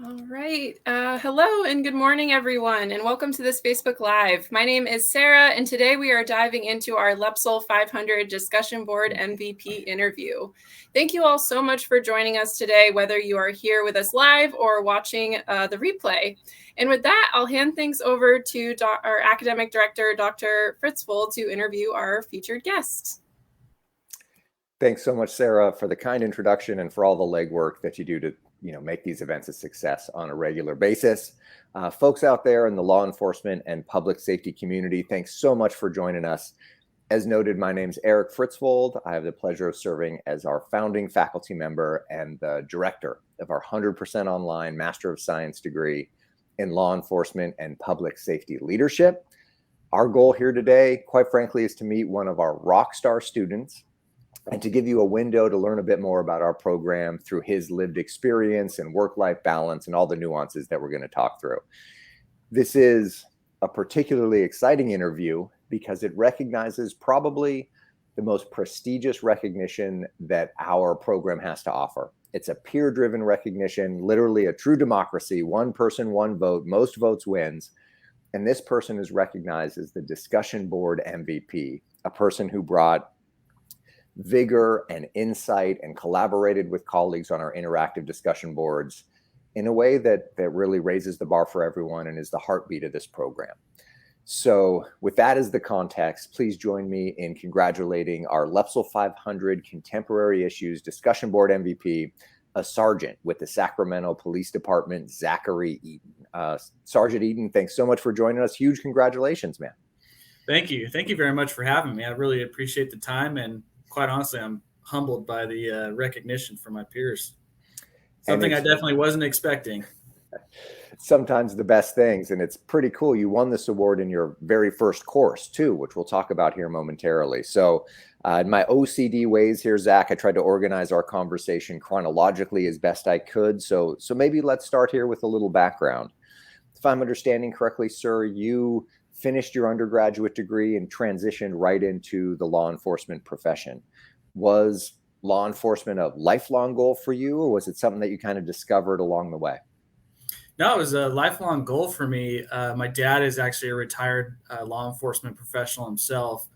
All right. Hello and good morning, everyone, and welcome to this Facebook Live. My name is Sarah, and today we are diving into our LEPSL 500 Discussion Board MVP interview. Thank you all so much for joining us today, whether you are here with us live or watching the replay. And with that, I'll hand things over to our Academic Director, Dr. Fritsvold, to interview our featured guest. Thanks so much, Sarah, for the kind introduction and for all the legwork that you do to make these events a success on a regular basis. Folks out there in the law enforcement and public safety community, thanks so much for joining us. As noted, my name's Erik Fritsvold. I have the pleasure of serving as our founding faculty member and the director of our 100% online Master of Science degree in law enforcement and public safety leadership. Our goal here today, quite frankly, is to meet one of our rock star students and to give you a window to learn a bit more about our program through his lived experience and work-life balance and all the nuances that we're going to talk through. This is a particularly exciting interview because it recognizes probably the most prestigious recognition that our program has to offer. It's a peer-driven recognition, literally a true democracy, one person, one vote, most votes wins. And this person is recognized as the discussion board MVP, a person who brought vigor and insight and collaborated with colleagues on our interactive discussion boards in a way that really raises the bar for everyone and is the heartbeat of this program. So with that as the context, please join me in congratulating our LEPSL 500 Contemporary Issues Discussion Board MVP, a sergeant with the Sacramento Police Department, Zach Eaton. Sergeant Eaton, thanks so much for joining us. Huge congratulations, man. Thank you. Thank you very much for having me. I really appreciate the time, and quite honestly, I'm humbled by the recognition from my peers. Something I definitely wasn't expecting. Sometimes the best things, and it's pretty cool. You won this award in your very first course too, which we'll talk about here momentarily. So in my OCD ways here, Zach, I tried to organize our conversation chronologically as best I could. So maybe let's start here with a little background. If I'm understanding correctly, sir, you finished your undergraduate degree and transitioned right into the law enforcement profession. Was law enforcement a lifelong goal for you, or was it something that you kind of discovered along the way? No, it was a lifelong goal for me. My dad is actually a retired law enforcement professional himself.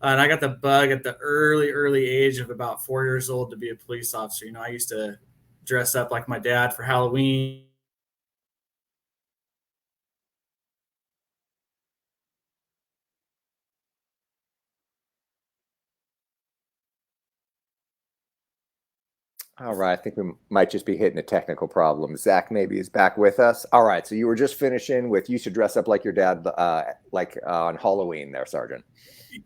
And I got the bug at the early age of about 4 years old to be a police officer. I used to dress up like my dad for Halloween. All right, I think we might just be hitting a technical problem. Zach maybe is back with us. All right, so you were just finishing with you should dress up like your dad, like on Halloween there, Sergeant.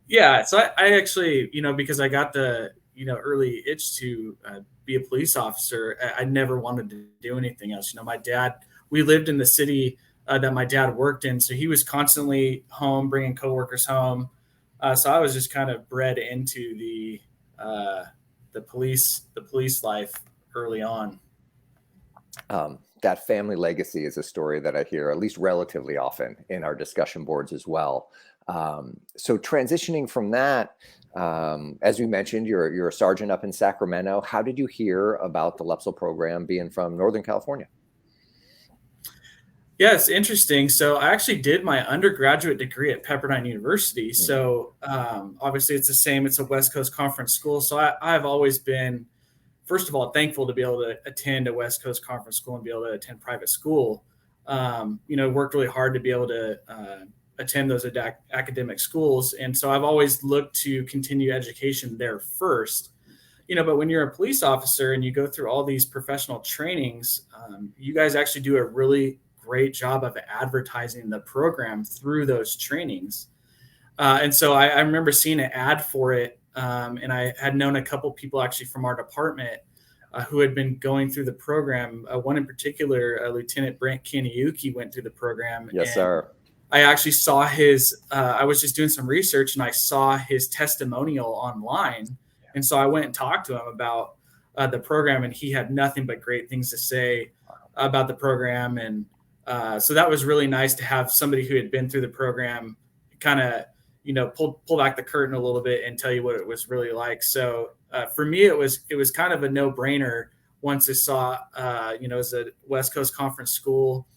Yeah, so I actually, because I got the, early itch to be a police officer, I never wanted to do anything else. My dad, we lived in the city that my dad worked in, so he was constantly home, bringing coworkers home. So I was just kind of bred into the police life early on. That family legacy is a story that I hear at least relatively often in our discussion boards as well. So transitioning from that, as we mentioned, you're a sergeant up in Sacramento. How did you hear about the LEPSL program being from Northern California? Yeah, it's interesting. So I actually did my undergraduate degree at Pepperdine University. So obviously it's the same. It's a West Coast Conference school. So I've always been, first of all, thankful to be able to attend a West Coast Conference school and be able to attend private school. Worked really hard to be able to attend those academic schools. And so I've always looked to continue education there first. But when you're a police officer and you go through all these professional trainings, you guys actually do a really great job of advertising the program through those trainings. And so I remember seeing an ad for it. And I had known a couple people actually from our department who had been going through the program. One in particular, Lieutenant Brent Kaniuki, went through the program. Yes, sir. I actually saw his, I was just doing some research and I saw his testimonial online. And so I went and talked to him about the program, and he had nothing but great things to say about the program. And so that was really nice to have somebody who had been through the program kind of, pull back the curtain a little bit and tell you what it was really like. So for me, it was kind of a no-brainer once they saw, as a West Coast Conference school.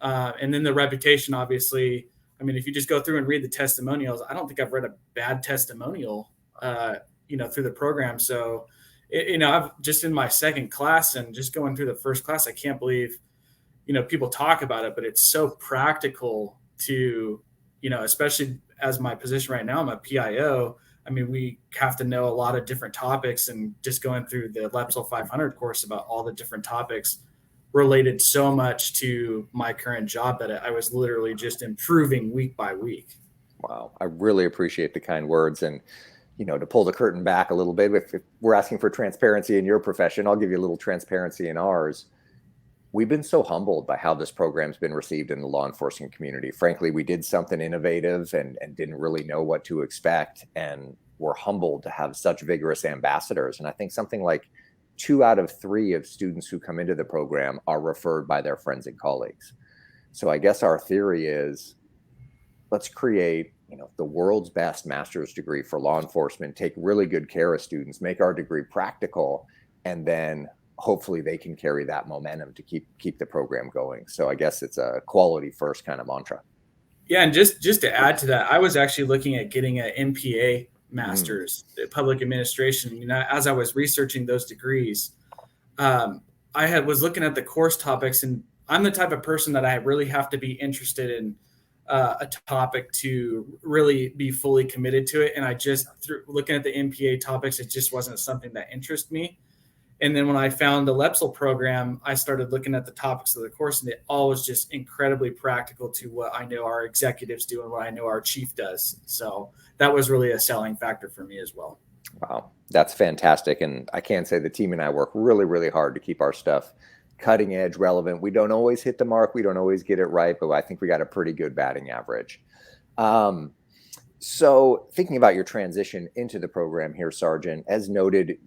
And then the reputation, obviously, I mean, if you just go through and read the testimonials, I don't think I've read a bad testimonial, through the program. So, I've just in my second class and just going through the first class, I can't believe, people talk about it, but it's so practical to, especially as my position right now, I'm a PIO. I mean, we have to know a lot of different topics, and just going through the LEPSL 500 course about all the different topics related so much to my current job that I was literally just improving week by week. Wow. I really appreciate the kind words. And, to pull the curtain back a little bit, if we're asking for transparency in your profession, I'll give you a little transparency in ours. We've been so humbled by how this program's been received in the law enforcement community. Frankly, we did something innovative and didn't really know what to expect. And we're humbled to have such vigorous ambassadors. And I think something like 2 out of 3 of students who come into the program are referred by their friends and colleagues. So I guess our theory is, let's create, the world's best master's degree for law enforcement, take really good care of students, make our degree practical, and then hopefully they can carry that momentum to keep the program going. So I guess it's a quality first kind of mantra. Yeah. And just to add to that, I was actually looking at getting an MPA master's, public administration. As I was researching those degrees, I was looking at the course topics, and I'm the type of person that I really have to be interested in a topic to really be fully committed to it. And I just, through looking at the MPA topics, it just wasn't something that interested me. And then when I found the LEPSL program, I started looking at the topics of the course, and it all was just incredibly practical to what I know our executives do and what I know our chief does. So that was really a selling factor for me as well. Wow, that's fantastic. And I can say the team and I work really, really hard to keep our stuff cutting edge, relevant. We don't always hit the mark. We don't always get it right, but I think we got a pretty good batting average. So thinking about your transition into the program here, Sergeant, as noted,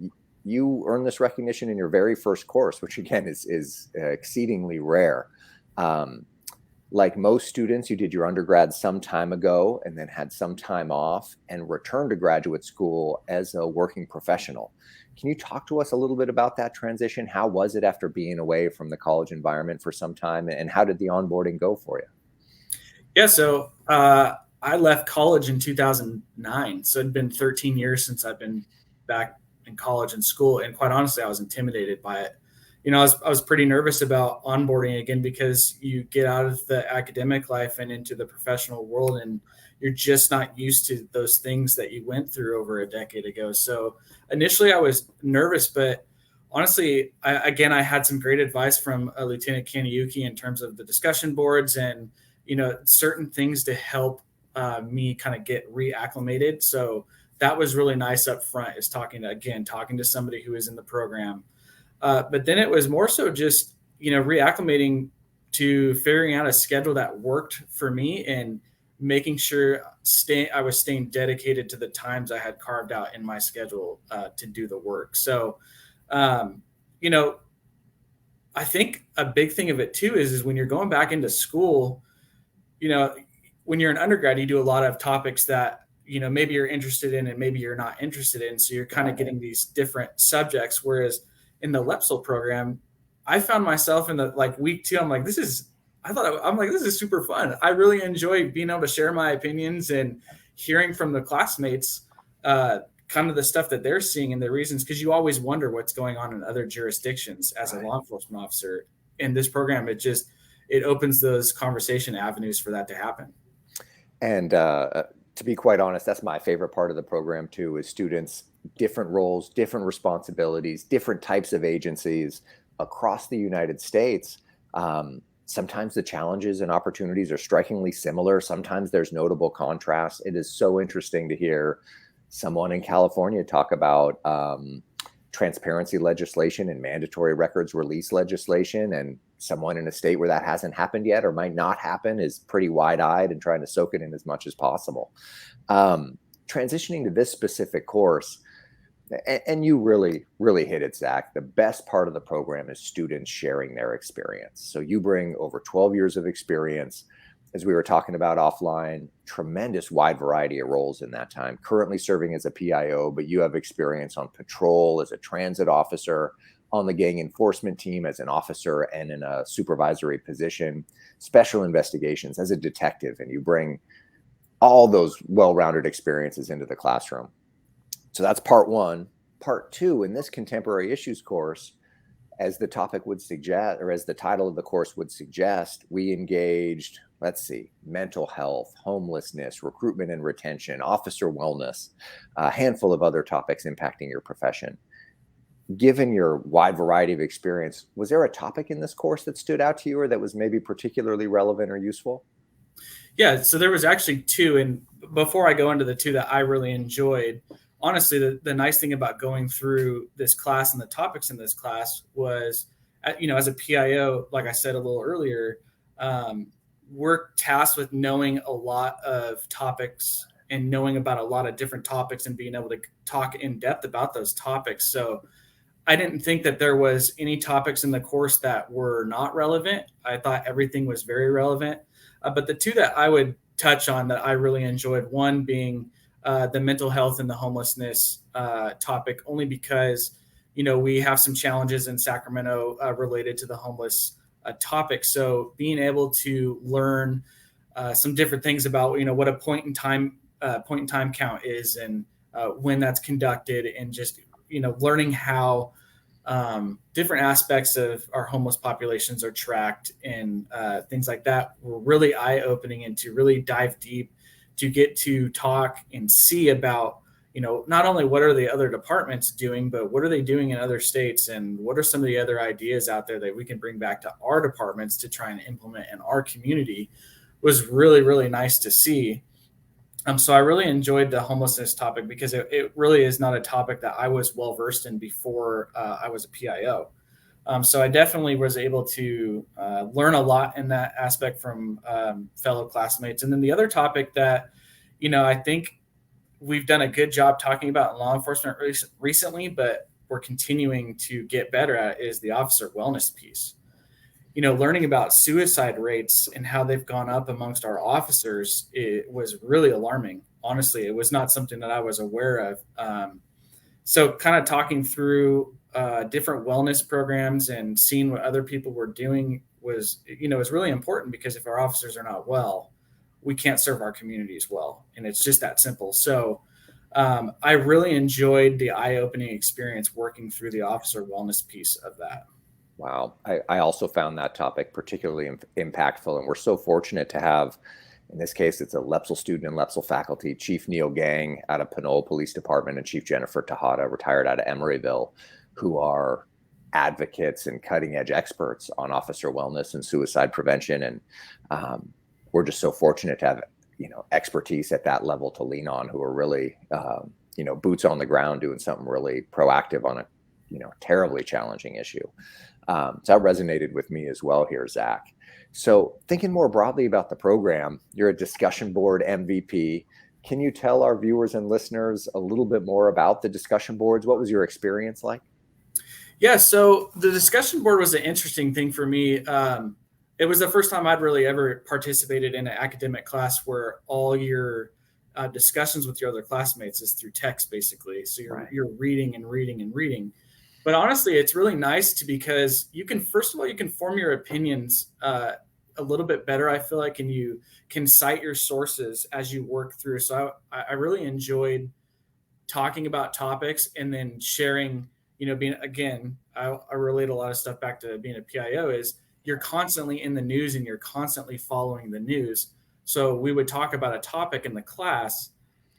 you earned this recognition in your very first course, which again is exceedingly rare. Like most students, you did your undergrad some time ago and then had some time off and returned to graduate school as a working professional. Can you talk to us a little bit about that transition? How was it after being away from the college environment for some time, and how did the onboarding go for you? Yeah, so I left college in 2009. So it'd been 13 years since I've been back in college and school. And quite honestly, I was intimidated by it. I was pretty nervous about onboarding again, because you get out of the academic life and into the professional world, and you're just not used to those things that you went through over a decade ago. So initially I was nervous, but honestly, I had some great advice from Lieutenant Kaniyuki in terms of the discussion boards and, certain things to help me kind of get reacclimated. So that was really nice up front, is talking to somebody who is in the program. But then it was more so just, reacclimating to figuring out a schedule that worked for me and making sure I was staying dedicated to the times I had carved out in my schedule to do the work. So, I think a big thing of it too is when you're going back into school, when you're an undergrad, you do a lot of topics that, maybe you're interested in and maybe you're not interested in. So you're kind of getting these different subjects. Whereas in the LEPSL program, I found myself in the week 2, I'm like, this is super fun. I really enjoy being able to share my opinions and hearing from the classmates, kind of the stuff that they're seeing and the reasons, because you always wonder what's going on in other jurisdictions as a law enforcement officer. In this program, it opens those conversation avenues for that to happen. And to be quite honest, that's my favorite part of the program too, is students, different roles, different responsibilities, different types of agencies across the United States. Sometimes the challenges and opportunities are strikingly similar. Sometimes there's notable contrasts. It is so interesting to hear someone in California talk about transparency legislation and mandatory records release legislation, and someone in a state where that hasn't happened yet or might not happen is pretty wide-eyed and trying to soak it in as much as possible. Transitioning to this specific course, and you really, really hit it, Zach. The best part of the program is students sharing their experience. So you bring over 12 years of experience, as we were talking about offline, tremendous wide variety of roles in that time, currently serving as a PIO, but you have experience on patrol, as a transit officer, on the gang enforcement team as an officer and in a supervisory position, special investigations as a detective, and you bring all those well-rounded experiences into the classroom. So that's part one. Part two, in this contemporary issues course, as the topic would suggest, or as the title of the course would suggest, we engaged, let's see, mental health, homelessness, recruitment and retention, officer wellness, a handful of other topics impacting your profession. Given your wide variety of experience, was there a topic in this course that stood out to you or that was maybe particularly relevant or useful? Yeah, so there was actually two. And before I go into the two that I really enjoyed, honestly, the nice thing about going through this class and the topics in this class was, as a PIO, like I said a little earlier, we're tasked with knowing a lot of topics and knowing about a lot of different topics and being able to talk in depth about those topics. So I didn't think that there was any topics in the course that were not relevant. I thought everything was very relevant. But the two that I would touch on that I really enjoyed, one being the mental health and the homelessness topic, only because, we have some challenges in Sacramento related to the homeless topic. So being able to learn some different things about, what a point in time count is and when that's conducted, and just, learning how different aspects of our homeless populations are tracked and things like that were really eye-opening, and to really dive deep to get to talk and see about, not only what are the other departments doing, but what are they doing in other states, and what are some of the other ideas out there that we can bring back to our departments to try and implement in our community, was really, really nice to see. So I really enjoyed the homelessness topic because it really is not a topic that I was well versed in before I was a PIO. So I definitely was able to learn a lot in that aspect from fellow classmates. And then the other topic that, I think we've done a good job talking about in law enforcement recently, but we're continuing to get better at, is the officer wellness piece. Learning about suicide rates and how they've gone up amongst our officers, it was really alarming. Honestly, it was not something that I was aware of. So kind of talking through different wellness programs and seeing what other people were doing was really important, because if our officers are not well, we can't serve our communities well. And it's just that simple. So I really enjoyed the eye-opening experience working through the officer wellness piece of that. Wow. I also found that topic particularly impactful, and we're so fortunate to have, in this case, it's a LEPSL student and LEPSL faculty, Chief Neil Gang out of Panola Police Department and Chief Jennifer Tejada, retired out of Emeryville, who are advocates and cutting edge experts on officer wellness and suicide prevention. And we're just so fortunate to have, expertise at that level to lean on, who are really, boots on the ground doing something really proactive on a, terribly challenging issue. So that resonated with me as well here, Zach. So thinking more broadly about the program, you're a discussion board MVP. Can you tell our viewers and listeners a little bit more about the discussion boards? What was your experience like? Yeah, so the discussion board was an interesting thing for me. It was the first time I'd really ever participated in an academic class where all your discussions with your other classmates is through text, basically. So you're reading and reading and reading. But honestly, it's really nice because you can form your opinions a little bit better, I feel like, and you can cite your sources as you work through. So I really enjoyed talking about topics and then sharing, I relate a lot of stuff back to being a PIO, is you're constantly in the news and you're constantly following the news. So we would talk about a topic in the class,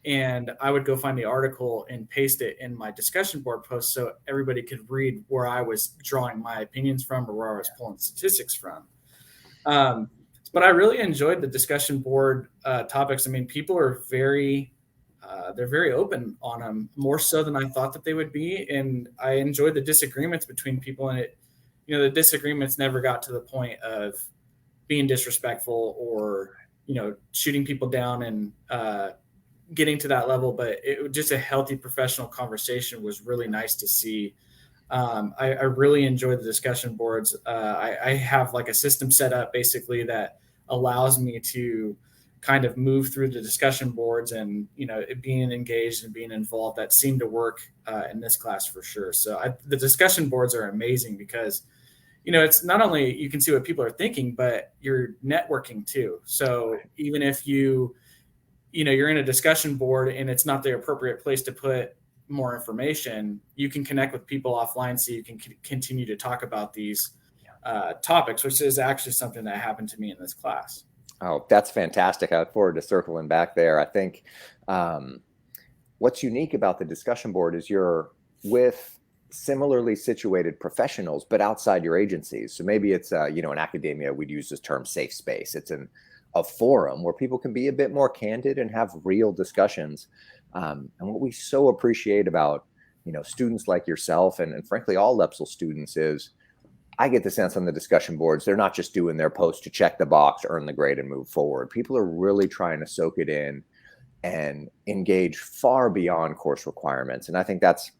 and I would go find the article and paste it in my discussion board post so everybody could read where I was drawing my opinions from or where I was pulling statistics from. But I really enjoyed the discussion board topics. I mean, people are they're very open on them, more so than I thought that they would be. And I enjoyed the disagreements between people, and the disagreements never got to the point of being disrespectful or, shooting people down and getting to that level, but it was just a healthy professional conversation. Was really nice to see. I really enjoyed the discussion boards. I have like a system set up basically that allows me to kind of move through the discussion boards and, being engaged and being involved, that seemed to work in this class for sure. So the discussion boards are amazing because, it's not only you can see what people are thinking, but you're networking too. So even if you're in a discussion board and it's not the appropriate place to put more information, you can connect with people offline so you can continue to talk about these topics, which is actually something that happened to me in this class. Oh, that's fantastic. I look forward to circling back there. I think what's unique about the discussion board is you're with similarly situated professionals, but outside your agencies. So maybe it's, in academia, we'd use this term safe space. It's a forum where people can be a bit more candid and have real discussions. And what we so appreciate about, students like yourself and frankly, all LEPSL students is I get the sense on the discussion boards, they're not just doing their post to check the box, earn the grade, and move forward. People are really trying to soak it in and engage far beyond course requirements. And I think that's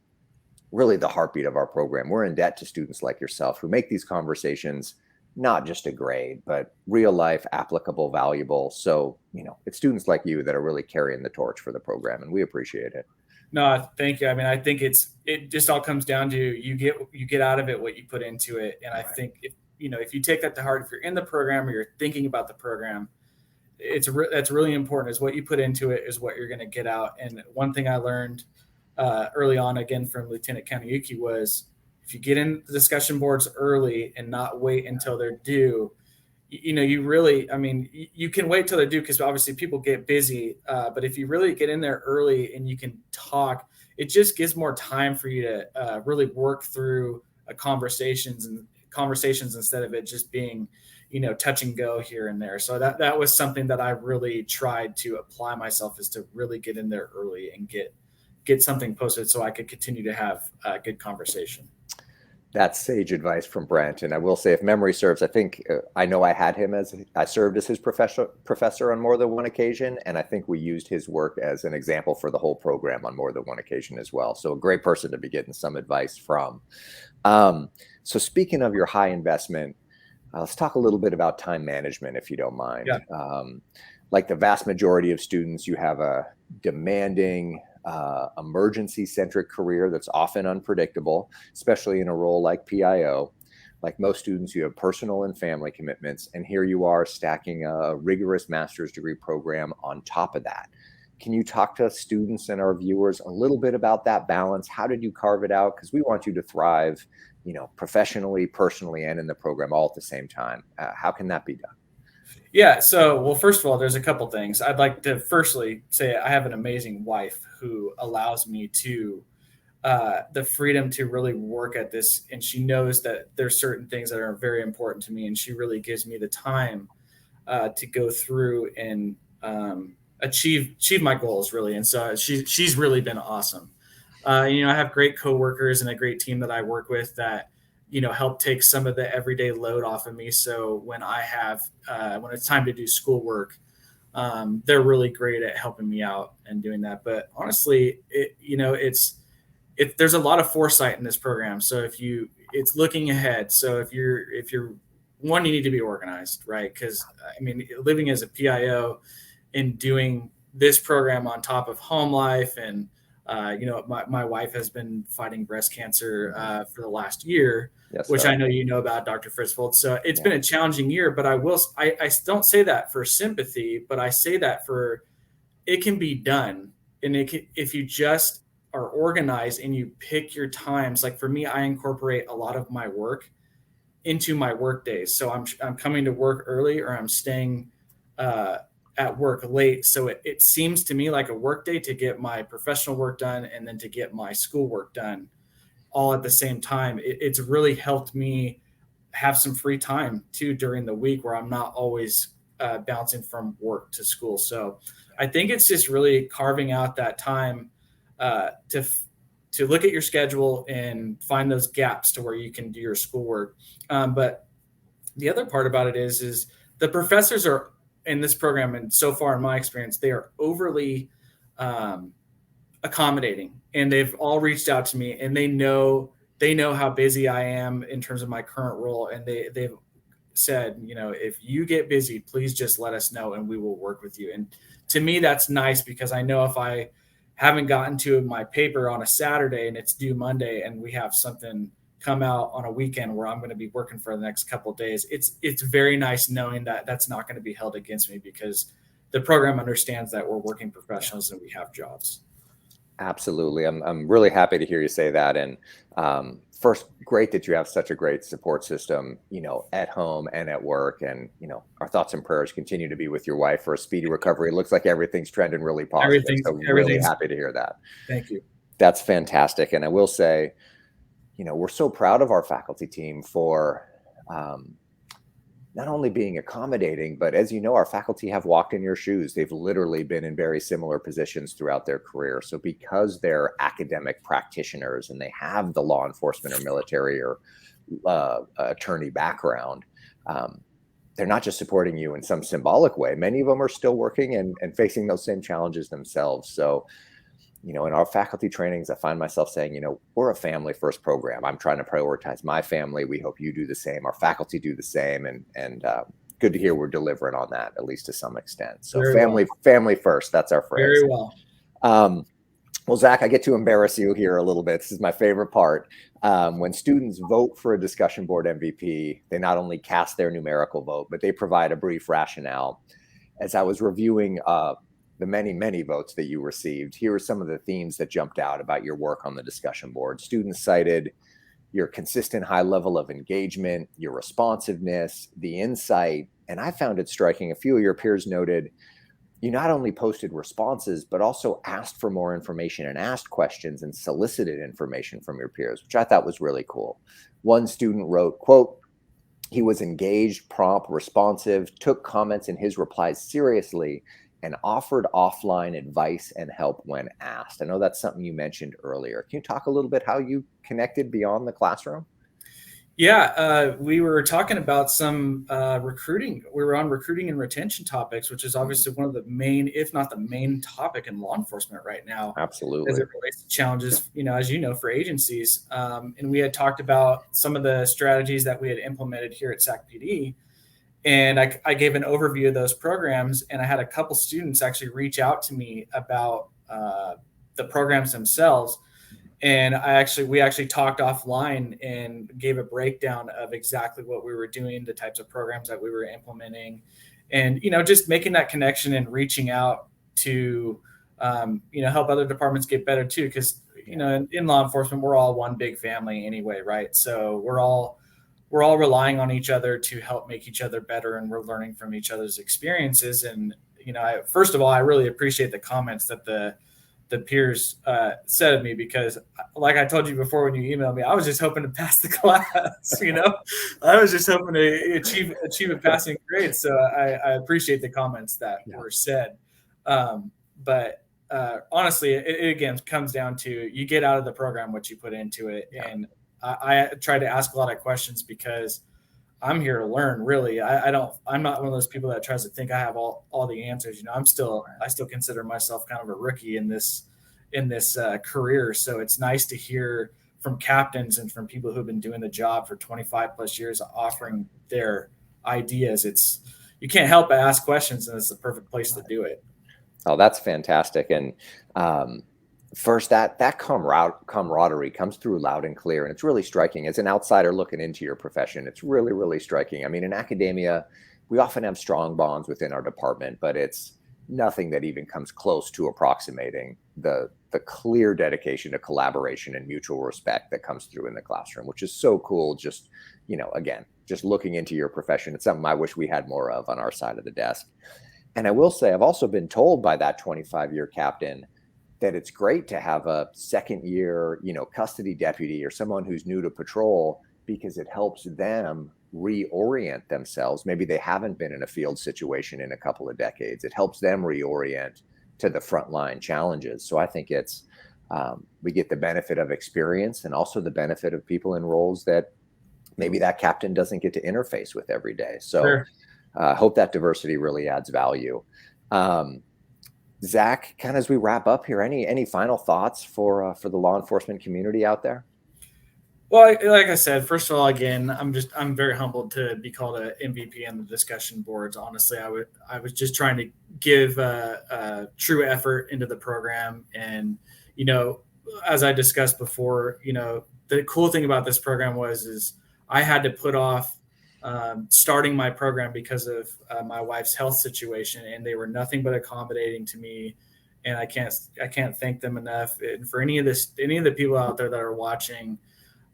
really the heartbeat of our program. We're in debt to students like yourself who make these conversations not just a grade, but real life, applicable, valuable. So, it's students like you that are really carrying the torch for the program, and we appreciate it. No, thank you. I mean, I think it just all comes down to you get out of it what you put into it. And I think if you take that to heart, if you're in the program or you're thinking about the program, that's really important. Is what you put into it is what you're going to get out. And one thing I learned early on, again from Lieutenant Kaneyuki, was if you get in the discussion boards early and not wait until they're due, you can wait till they're due because obviously people get busy. But if you really get in there early and you can talk, it just gives more time for you to really work through conversations instead of it just being, touch and go here and there. So that was something that I really tried to apply myself, is to really get in there early and get something posted so I could continue to have a good conversation. That's sage advice from Brent. And I will say, if memory serves, I think I know I had him I served as his professor on more than one occasion. And I think we used his work as an example for the whole program on more than one occasion as well. So a great person to be getting some advice from. So speaking of your high investment, let's talk a little bit about time management, if you don't mind. Yeah. Like the vast majority of students, you have a demanding, emergency-centric career that's often unpredictable, especially in a role like PIO. Like most students, you have personal and family commitments, and here you are stacking a rigorous master's degree program on top of that. Can you talk to students and our viewers a little bit about that balance? How did you carve it out? Because we want you to thrive, professionally, personally, and in the program all at the same time. How can that be done? Yeah. So, well, first of all, there's a couple things. I'd like to firstly say I have an amazing wife who allows me to the freedom to really work at this. And she knows that there's certain things that are very important to me. And she really gives me the time to go through and achieve my goals, really. And so she's really been awesome. I have great coworkers and a great team that I work with that, help take some of the everyday load off of me. So when when it's time to do schoolwork, they're really great at helping me out and doing that. But honestly, there's a lot of foresight in this program. So it's looking ahead. So if you're one, you need to be organized, right? Because living as a PIO and doing this program on top of home life and my wife has been fighting breast cancer for the last year, yes, which I know about, Dr. Fritsvold. So it's been a challenging year, but I don't say that for sympathy, but I say that for it can be done. And if you just are organized and you pick your times, like for me, I incorporate a lot of my work into my work days. So I'm coming to work early or I'm staying at work late. So it seems to me like a work day to get my professional work done and then to get my school work done all at the same time. It's really helped me have some free time too during the week where I'm not always bouncing from work to school. So I think it's just really carving out that time to look at your schedule and find those gaps to where you can do your schoolwork. But the other part about it is the professors are in this program, and so far in my experience, they are overly accommodating, and they've all reached out to me, and they know how busy I am in terms of my current role, and they've said, if you get busy, please just let us know and we will work with you. And to me, that's nice, because I know if I haven't gotten to my paper on a Saturday and it's due Monday and we have something come out on a weekend where I'm going to be working for the next couple of days, it's very nice knowing that that's not going to be held against me, because the program understands that we're working professionals and we have jobs. Absolutely. I'm really happy to hear you say that. And first, great that you have such a great support system, at home and at work. And, our thoughts and prayers continue to be with your wife for a speedy recovery. It looks like everything's trending really positive. So really happy to hear that. Thank you. That's fantastic. And I will say, we're so proud of our faculty team for not only being accommodating, but as you know, our faculty have walked in your shoes. They've literally been in very similar positions throughout their career. So because they're academic practitioners and they have the law enforcement or military or attorney background, they're not just supporting you in some symbolic way. Many of them are still working and facing those same challenges themselves. So, in our faculty trainings, I find myself saying, we're a family first program. I'm trying to prioritize my family. We hope you do the same. Our faculty do the same. And good to hear we're delivering on that, at least to some extent. So family first, that's our phrase. Very well. Well, Zach, I get to embarrass you here a little bit. This is my favorite part. When students vote for a discussion board MVP, they not only cast their numerical vote, but they provide a brief rationale. As I was reviewing the many votes that you received, here are some of the themes that jumped out about your work on the discussion board. Students cited your consistent high level of engagement, your responsiveness, the insight, and I found it striking. A few of your peers noted you not only posted responses, but also asked for more information and asked questions and solicited information from your peers, which I thought was really cool. One student wrote, quote, "He was engaged, prompt, responsive, took comments in his replies seriously, and offered offline advice and help when asked." I know that's something you mentioned earlier. Can you talk a little bit how you connected beyond the classroom? Yeah, we were talking about some recruiting. We were on recruiting and retention topics, which is obviously one of the main, if not the main topic in law enforcement right now. Absolutely. As it relates to challenges, as you know, for agencies. And we had talked about some of the strategies that we had implemented here at Sac PD. And I gave an overview of those programs, and I had a couple students actually reach out to me about the programs themselves. And we actually talked offline and gave a breakdown of exactly what we were doing, the types of programs that we were implementing, and, just making that connection and reaching out to, help other departments get better too. Because, in law enforcement, we're all one big family anyway, right? So we're all relying on each other to help make each other better, and we're learning from each other's experiences. And, first of all, I really appreciate the comments that the peers said of me, because like I told you before, when you emailed me, I was just hoping to pass the class, I was just hoping to achieve a passing grade. So I appreciate the comments that were said. But honestly, it again comes down to, you get out of the program what you put into it. Yeah. And I try to ask a lot of questions because I'm here to learn, really. I'm not one of those people that tries to think I have all the answers. I still consider myself kind of a rookie in this career. So it's nice to hear from captains and from people who've been doing the job for 25 plus years, offering their ideas. You can't help but ask questions, and it's the perfect place to do it. Oh, that's fantastic. And first, that camaraderie comes through loud and clear, and it's really striking. As an outsider looking into your profession, it's really, really striking. I mean, in academia, we often have strong bonds within our department, but it's nothing that even comes close to approximating the clear dedication to collaboration and mutual respect that comes through in the classroom, which is so cool. Just, again, just looking into your profession, it's something I wish we had more of on our side of the desk. And I will say, I've also been told by that 25-year captain that it's great to have a second year, custody deputy or someone who's new to patrol, because it helps them reorient themselves. Maybe they haven't been in a field situation in a couple of decades. It helps them reorient to the frontline challenges. So I think we get the benefit of experience and also the benefit of people in roles that maybe that captain doesn't get to interface with every day. So I hope that diversity really adds value. Zach, kind of as we wrap up here, any final thoughts for the law enforcement community out there? Well, like I said, first of all, again, I'm very humbled to be called an MVP on the discussion boards. Honestly, I was just trying to give a true effort into the program. And, as I discussed before, the cool thing about this program is I had to put off starting my program because of my wife's health situation, and they were nothing but accommodating to me. And I can't thank them enough. And for any of the people out there that are watching,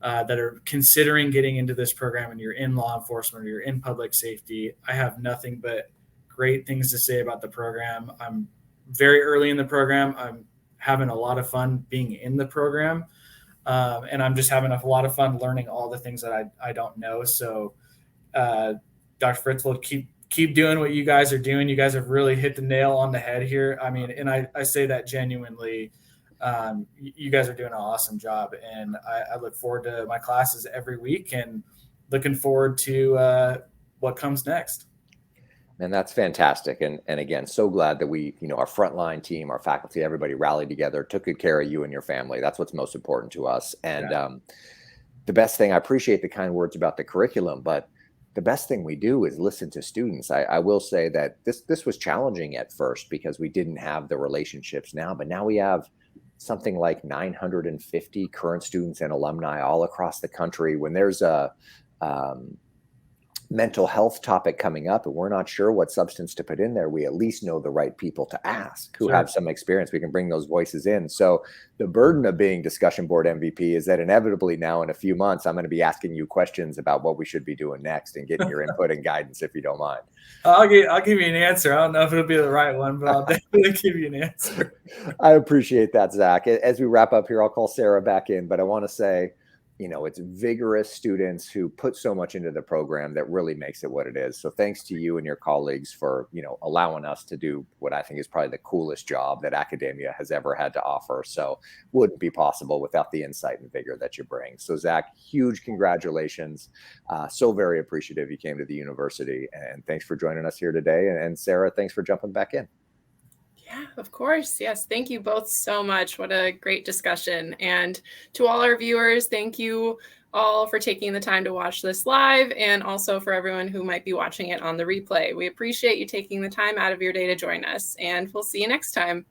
that are considering getting into this program, and you're in law enforcement or you're in public safety, I have nothing but great things to say about the program. I'm very early in the program. I'm having a lot of fun being in the program. And I'm just having a lot of fun learning all the things that I don't know. So, Dr. Fritsvold, keep doing what you guys are doing. You guys have really hit the nail on the head here. I mean, and I say that genuinely. You guys are doing an awesome job, and I look forward to my classes every week and looking forward to what comes next. And that's fantastic. And again, so glad that we, our frontline team, our faculty, everybody rallied together, took good care of you and your family. That's what's most important to us. And the best thing, I appreciate the kind words about the curriculum, but the best thing we do is listen to students. I will say that this was challenging at first because we didn't have the relationships now, but now we have something like 950 current students and alumni all across the country. When there's a mental health topic coming up and we're not sure what substance to put in there, we at least know the right people to ask who have some experience. We can bring those voices in. So the burden of being discussion board MVP is that inevitably now in a few months, I'm going to be asking you questions about what we should be doing next and getting your input and guidance, if you don't mind. I'll give you an answer. I don't know if it'll be the right one, but I'll definitely give you an answer. I appreciate that, Zach. As we wrap up here, I'll call Sarah back in, but I want to say, it's vigorous students who put so much into the program that really makes it what it is. So thanks to you and your colleagues for, allowing us to do what I think is probably the coolest job that academia has ever had to offer. So wouldn't be possible without the insight and vigor that you bring. So Zach, huge congratulations. So very appreciative you came to the university, and thanks for joining us here today. And Sarah, thanks for jumping back in. Yeah, of course. Yes. Thank you both so much. What a great discussion. And to all our viewers, thank you all for taking the time to watch this live, and also for everyone who might be watching it on the replay. We appreciate you taking the time out of your day to join us, and we'll see you next time.